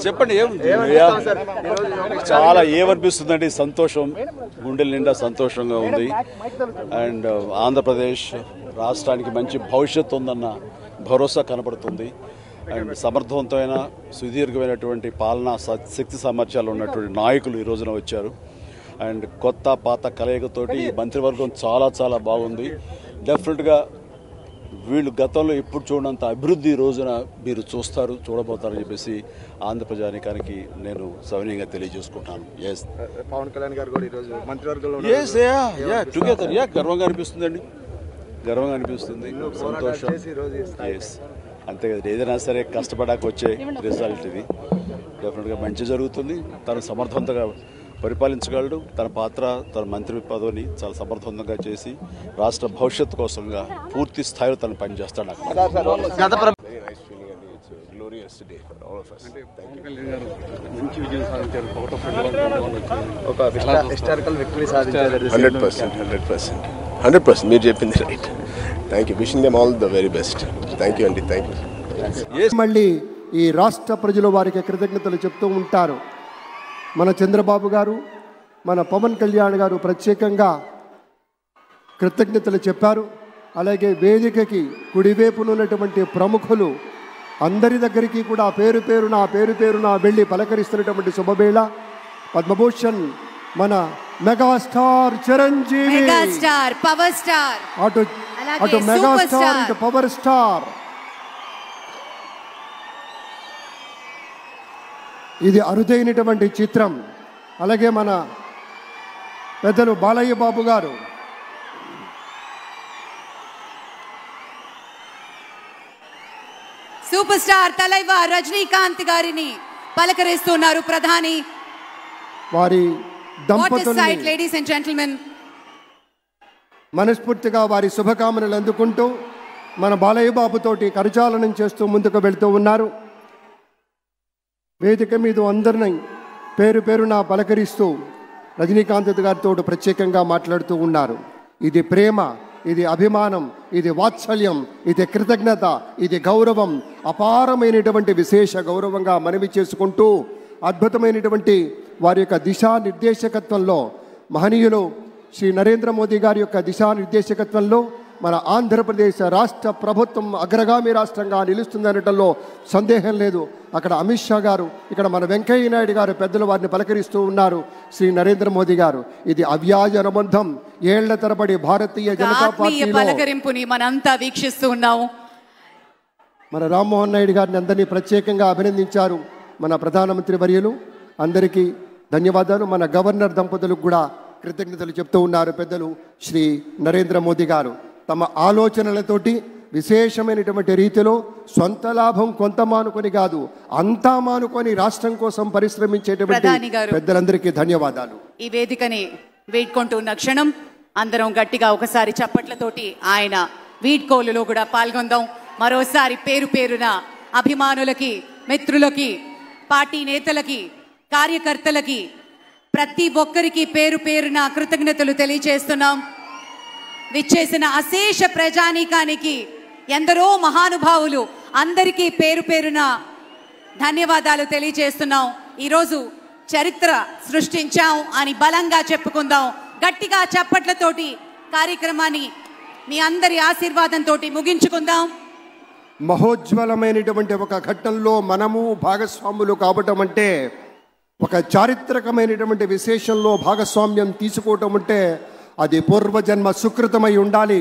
చెప్పండి చాలా ఏమనిపిస్తుందండి, సంతోషం, గుండెల నిండా సంతోషంగా ఉంది. అండ్ ఆంధ్రప్రదేశ్ రాష్ట్రానికి మంచి భవిష్యత్తు ఉందన్న భరోసా కనబడుతుంది. అండ్ సమర్థవంతమైన సుదీర్ఘమైనటువంటి పాలనా శక్తి సామర్థ్యాలు ఉన్నటువంటి నాయకులు ఈ రోజున వచ్చారు. అండ్ కొత్త పాత కలయికతోటి ఈ మంత్రివర్గం చాలా చాలా బాగుంది. డెఫినెట్గా వీళ్ళు గతంలో ఎప్పుడు చూడనంత అభివృద్ధి రోజున మీరు చూడబోతారని చెప్పేసి ఆంధ్ర ప్రజానికానికి నేను సవినయంగా తెలియజేసుకుంటాను. పవన్ కళ్యాణ్ గారు కూడా ఈరోజు మంత్రివర్గంలో టుగెదర్ గర్వంగా అనిపిస్తుందండి, గర్వంగా అనిపిస్తుంది, సంతోషం. అంతే కదా, ఏదైనా సరే కష్టపడాక వచ్చే రిజల్ట్ ఇది. డెఫినెట్గా మంచి జరుగుతుంది. తను సమర్థవంతంగా పరిపాలించగలడు. తన పాత్ర, తన మంత్రి పదవిని చాలా సమర్థవంతంగా చేసి రాష్ట్ర భవిష్యత్తు కోసంగా పూర్తి స్థాయిలో తను పనిచేస్తాడు. మీరు చెప్పింది right. Thank you. Wishing them all the very best. Thank you అండి. Thank you. మళ్ళీ ఈ రాష్ట్ర ప్రజలు వారికి కృతజ్ఞతలు చెప్తూ ఉంటారు. మన చంద్రబాబు గారు, మన పవన్ కళ్యాణ్ గారు ప్రత్యేకంగా కృతజ్ఞతలు చెప్పారు. అలాగే వేదికకి కుడివైపునున్నటువంటి ప్రముఖులు అందరి దగ్గరికి కూడా పేరు పేరున వెళ్ళి పలకరిస్తున్నటువంటి శుభవేళ. పద్మభూషణ్ మన మెగాస్టార్ చిరంజీవి, పవర్ స్టార్, అటు మెగాస్టార్ ఇటు పవర్ స్టార్. ఇది అరుదైనటువంటి చిత్రం. అలాగే మన పెద్దలు బాలయ్య బాబు గారు, సూపర్ స్టార్ తలైవార్ రజనీకాంత్ గారిని పలకరిస్తున్నారు ప్రధాని. వారి దంపతుల్ని లేడీస్ అండ్ జెంటిల్మెన్ మనస్ఫూర్తిగా వారి శుభకామనలు అందుకుంటూ మన బాలయ్య బాబుతోటి కరచాలనం చేస్తూ ముందుకు వెళ్తూ ఉన్నారు. వేదిక మీద అందరినీ పేరున పలకరిస్తూ రజనీకాంత్ గారితో ప్రత్యేకంగా మాట్లాడుతూ ఉన్నారు. ఇది ప్రేమ, ఇది అభిమానం, ఇది వాత్సల్యం, ఇది కృతజ్ఞత, ఇది గౌరవం, అపారమైనటువంటి విశేష గౌరవంగా మనవి చేసుకుంటూ అద్భుతమైనటువంటి వారి యొక్క దిశానిర్దేశకత్వంలో, మహనీయులు శ్రీ నరేంద్ర మోదీ గారి యొక్క దిశానిర్దేశకత్వంలో మన ఆంధ్రప్రదేశ్ రాష్ట్ర ప్రభుత్వం అగ్రగామి రాష్ట్రంగా నిలుస్తుందనటంలో సందేహం లేదు. అక్కడ అమిత్ షా గారు, ఇక్కడ మన వెంకయ్య నాయుడు గారు పెద్దలు వారిని పలకరిస్తూ ఉన్నారు. శ్రీ నరేంద్ర మోదీ గారు, ఇది అవ్యాజ అనుబంధం. ఏళ్ల తరబడి భారతీయ జనతా పార్టీ పలకరింపుని మనంతా వీక్షిస్తూ ఉన్నాము. మన రామ్మోహన్ నాయుడు గారిని అందరినీ ప్రత్యేకంగా అభినందించారు మన ప్రధానమంత్రి వర్యులు. అందరికీ ధన్యవాదాలు. మన గవర్నర్ దంపతులకు కూడా కృతజ్ఞతలు చెప్తూ ఉన్నారు పెద్దలు శ్రీ నరేంద్ర మోదీ గారు. తమ ఆలోచనలతోటి విశేషమైనటువంటి రీతిలో సొంత లాభం కొంత మానుకొని కాదు, అంతా మానుకొని రాష్ట్రం కోసం పరిశ్రమించేటువంటి పెద్దలందరికీ ధన్యవాదాలు. ఈ వేదికని వేడుకుంటున్న క్షణం అందరం గట్టిగా ఒకసారి చప్పట్లతోటి ఆయన వీడ్కోలులో కూడా పాల్గొందాం. మరోసారి పేరున అభిమానులకి, మిత్రులకి, పార్టీ నేతలకి, కార్యకర్తలకి, ప్రతి ఒక్కరికి పేరున కృతజ్ఞతలు తెలియజేస్తున్నాం. విచ్చేసిన అశేష ప్రజానీకానికి, ఎందరో మహానుభావులు అందరికీ పేరున ధన్యవాదాలు తెలియజేస్తున్నాం. ఈరోజు చరిత్ర సృష్టించాం అని బలంగా చెప్పుకుందాం. గట్టిగా చప్పట్లతోటి కార్యక్రమాన్ని మీ అందరి ఆశీర్వాదంతో ముగించుకుందాం. మహోజ్వలమైనటువంటి ఒక ఘట్టంలో మనము భాగస్వాములు కావటం అంటే, ఒక చారిత్రకమైనటువంటి విశేషంలో భాగస్వామ్యం తీసుకోవటం అంటే అది పూర్వజన్మ సుకృతమై ఉండాలి.